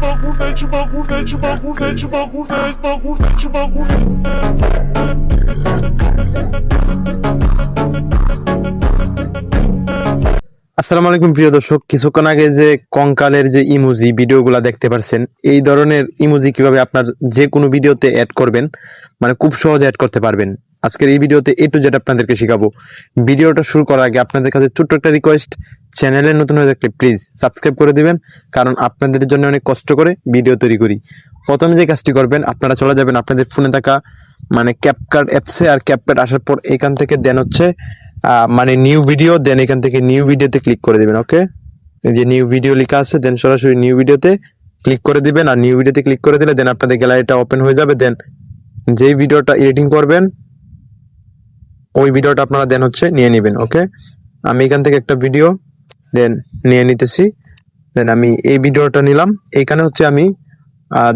আসসালামু আলাইকুম প্রিয় দর্শক, কিছুক্ষণ আগে যে কঙ্কালের যে ইমোজি ভিডিওগুলো দেখতে পারছেন, এই ধরনের ইমোজি কিভাবে আপনার যে কোনো ভিডিওতে অ্যাড করবেন, মানে খুব সহজে অ্যাড করতে পারবেন। আজকের এই ভিডিওতে A to Z আপনাদেরকে শেখাবো। ভিডিওটা শুরু করার আগে আপনাদের কাছে ছোট্ট একটা রিকোয়েস্ট, চ্যানেলে নতুন হয়ে থাকলে প্লিজ সাবস্ক্রাইব করে দিবেন, কারণ আপনাদের জন্য অনেক কষ্ট করে ভিডিও তৈরি করি। প্রথমে যে কাজটি করবেন, আপনারা চলে যাবেন আপনাদের ফোনে থাকা মানে ক্যাপকাট অ্যাপসে, আর ক্যাপকাট আসার পর এখান থেকে দেন হচ্ছে মানে নিউ ভিডিও, দেন এখান থেকে নিউ ভিডিওতে ক্লিক করে দিবেন। ওকে, এই যে নিউ ভিডিও লেখা আছে, দেন সরাসরি নিউ ভিডিওতে ক্লিক করে দিবেন। আর নিউ ভিডিওতে ক্লিক করে দিলে দেন আপনাদের গ্যালারিটা ওপেন হয়ে যাবে। দেন যেই ভিডিওটা এডিটিং করবেন ওই ভিডিওটা আপনারা দেন হচ্ছে নিয়ে নেবেন। ওকে, আমি এখান থেকে একটা ভিডিও দেন নিয়ে নিতেছি। দেন আমি এই ভিডিওটা নিলাম। এখানে হচ্ছে আমি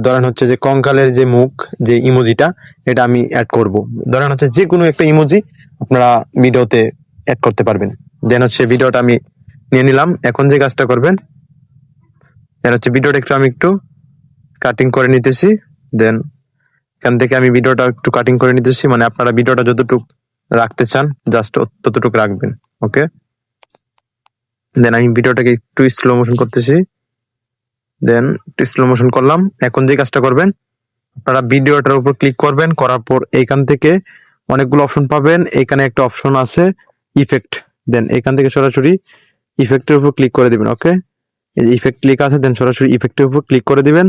ধরেন হচ্ছে যে কঙ্কালের যে মুখ, যে ইমোজিটা, এটা আমি অ্যাড করব। ধরেন হচ্ছে যে কোনো একটা ইমোজি আপনারা ভিডিওতে অ্যাড করতে পারবেন। দেন হচ্ছে ভিডিওটা আমি নিয়ে নিলাম। এখন যে কাজটা করবেন, দেন হচ্ছে ভিডিওটা আমি একটু কাটিং করে নিতেছি। দেন এখান থেকে আমি ভিডিওটা একটু কাটিং করে নিতেছি, মানে আপনারা ভিডিওটা যতটুকু রাখতে চান জাস্ট ততটুকু রাখবেন। ওকে, দেন আমি ভিডিওটাকে একটু স্লো মোশন করতেছি। দেন একটু স্লো মোশন করলাম। এখন যে কাজটা করবেন, আপনারা ভিডিওটার উপর ক্লিক করবেন, করার পর এইখান থেকে অনেকগুলো অপশন পাবেন। এখানে একটা অপশন আছে ইফেক্ট, দেন এখান থেকে সরাসরি ইফেক্টের উপর ক্লিক করে দিবেন। ওকে, এই যে ইফেক্ট ক্লিক আছে, দেন সরাসরি ইফেক্টের উপর ক্লিক করে দিবেন।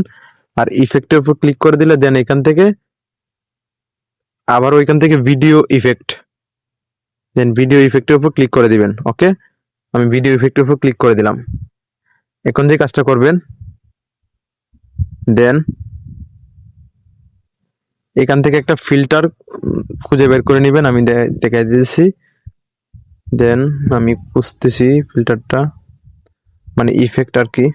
আর ইফেক্টের উপর ক্লিক করে দিলে দেন এখান থেকে আবার ওইখান থেকে ভিডিও ইফেক্ট, দেন ভিডিও ইফেক্টের উপর ক্লিক করে দিবেন। ওকে, আমি ভিডিও ইফেক্টের উপর ক্লিক করে দিলাম। এখন যে কাজটা করবেন, দেন এখান থেকে একটা ফিল্টার খুঁজে বের করে নেবেন। আমি দেখাই দিয়েছি। দেন আমি খুঁজতেছি ফিল্টারটা, মানে ইফেক্ট আর কি।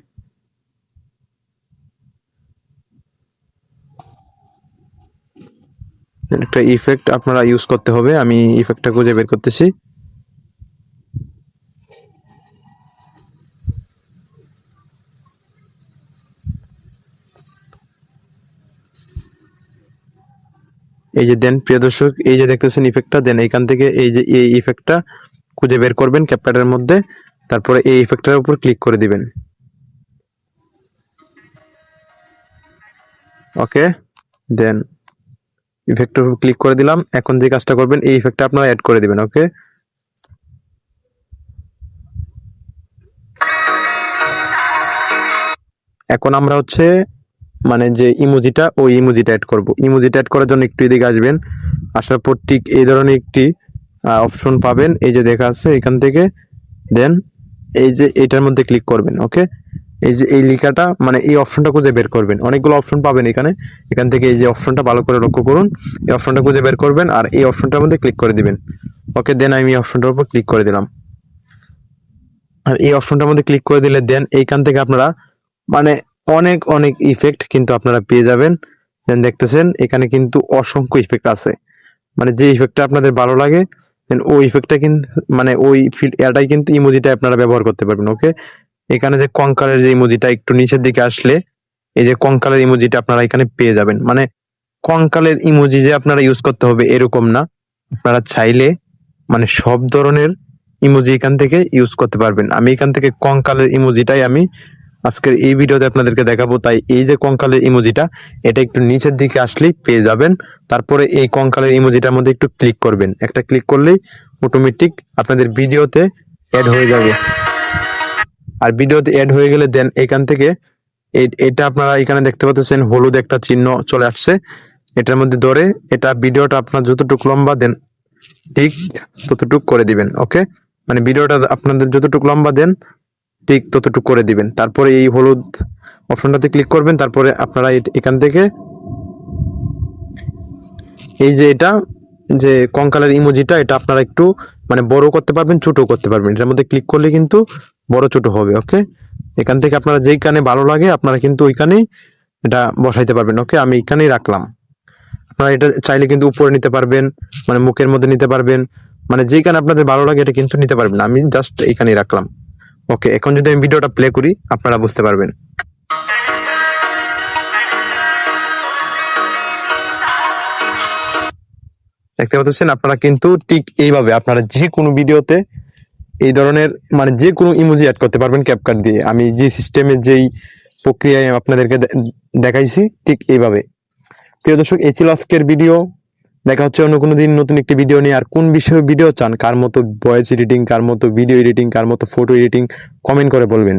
একটা ইফেক্ট আপনারা ইউজ করতে হবে, আমি ইফেক্টটা খুঁজে বের করতেছি। এই যে দেন প্রিয় দর্শক, এই যে দেখতেছেন ইফেক্টটা, দেন এখান থেকে এই যে এই ইফেক্টটা খুঁজে বের করবেন ক্যাপকাটের মধ্যে, তারপরে এই ইফেক্টটার উপর ক্লিক করে দিবেন। ওকে, দেন ইফেক্টের উপর ক্লিক করে দিলাম। এখন যে কাজটা করবেন, এই ইফেক্টটা আপনারা অ্যাড করে দিবেন। ওকে, এখন আমরা হচ্ছে মানে যে ইমোজিটা, ওই ইমোজিটা অ্যাড করব। ইমোজিটা অ্যাড করার জন্য একটু এদিকে আসবেন। আসার পর ঠিক এই ধরনের একটি অপশন পাবেন, এই যে দেখা আছে এখান থেকে। দেন এই যে এটার মধ্যে ক্লিক করবেন। ওকে, এই যে এই লেখাটা মানে এই অপশনটা খুঁজে বের করবেন। অনেকগুলো অপশন পাবেন এখানে, এখান থেকে এই যে অপশনটা ভালো করে লক্ষ্য করুন, এই অপশনটা খুঁজে বের করবেন আর এই অপশনটার মধ্যে ক্লিক করে দিবেন। ওকে, দেন আমি এই অপশনটার উপর ক্লিক করে দিলাম। আর এই অপশনটার মধ্যে ক্লিক করে দিলে দেন এইখান থেকে আপনারা মানে অনেক অনেক ইফেক্ট কিন্তু আপনারা পেয়ে যাবেন। দেন দেখতেছেন এখানে কিন্তু অসংখ্য ইফেক্ট আছে, মানে যে ইফেক্টটা আপনাদের ভালো লাগে দেন ওই ইফেক্টটা কিন্তু মানে ওই এটাই কিন্তু ইমোজিটা আপনারা ব্যবহার করতে পারবেন। ওকে, এখানে যে কঙ্কালের যে ইমোজিটা একটু নিচের দিকে আসলে, এই যে কঙ্কালের ইমোজিটা আপনারা এখানে পেয়ে যাবেন। মানে কঙ্কালের ইমোজি যে আপনারা ইউজ করতে হবে এরকম না, আপনারা চাইলে মানে সব ধরনের ইমোজি এখান থেকে ইউজ করতে পারবেন। আমি এখান থেকে কঙ্কালের ইমোজিটাই আমি আজকের এই ভিডিওতে আপনাদেরকে দেখাবো। তাই এই যে কঙ্কালের ইমোজিটা, এটা একটু নিচের দিকে আসলেই পেয়ে যাবেন। তারপরে এই কঙ্কালের ইমোজিটার মধ্যে একটু ক্লিক করবেন, একটা ক্লিক করলেই অটোমেটিক আপনাদের ভিডিওতে অ্যাড হয়ে যাবে। আর ভিডিওতে অ্যাড হয়ে গেলে দেন এখান থেকে এটা আপনারা এখানে দেখতে পাচ্ছেন হলুদ একটা চিহ্ন চলে আসছে, এটার মধ্যে ধরে এটা ভিডিওটা আপনার যতটুকু লম্বা দেন ঠিক ততটুকু করে দিবেন। ওকে, মানে ভিডিওটা আপনাদের যতটুকু লম্বা দেন ঠিক ততটুকু করে দিবেন। তারপরে এই হলুদ অপশনটাতে ক্লিক করবেন। তারপরে আপনারা এখান থেকে এই যে এটা যে কঙ্কালের ইমোজিটা, এটা আপনারা একটু মানে বড় করতে পারবেন, ছোট করতে পারবেন। এটার মধ্যে ক্লিক করলে কিন্তু বড় ছোট হবে। ওকে, এখান থেকে আপনারা যেইখানে ভালো লাগে আপনারা কিন্তু ওইখানেই এটা বসাইতে পারবেন। ওকে, আমি এখানেই রাখলাম। আপনারা এটা চাইলে কিন্তু উপরে নিতে পারবেন, মানে মুখের মধ্যে নিতে পারবেন, মানে যেখানে আপনাদের ভালো লাগে এটা কিন্তু নিতে পারবেন। আমি জাস্ট এখানেই রাখলাম। ওকে, এখন যদি আমি ভিডিওটা প্লে করি আপনারা বুঝতে পারবেন। দেখতে পাচ্ছেন আপনারা কিন্তু ঠিক এইভাবে আপনারা যে কোনো ভিডিওতে এই ধরনের মানে যে কোনো ইমোজি অ্যাড করতে পারবেন ক্যাপকাট দিয়ে। আমি যে সিস্টেমে যেই প্রক্রিয়ায় আপনাদেরকে দেখাইছি ঠিক এইভাবে। প্রিয় দর্শক, এই ছিল আজকের ভিডিও। দেখা হচ্ছে অন্য কোনো দিন নতুন একটি ভিডিও নিয়ে। আর কোন বিষয়ে ভিডিও চান, কার মতো ভয়েস এডিটিং, কার মতো ভিডিও এডিটিং, কার মতো ফটো এডিটিং, কমেন্ট করে বলবেন।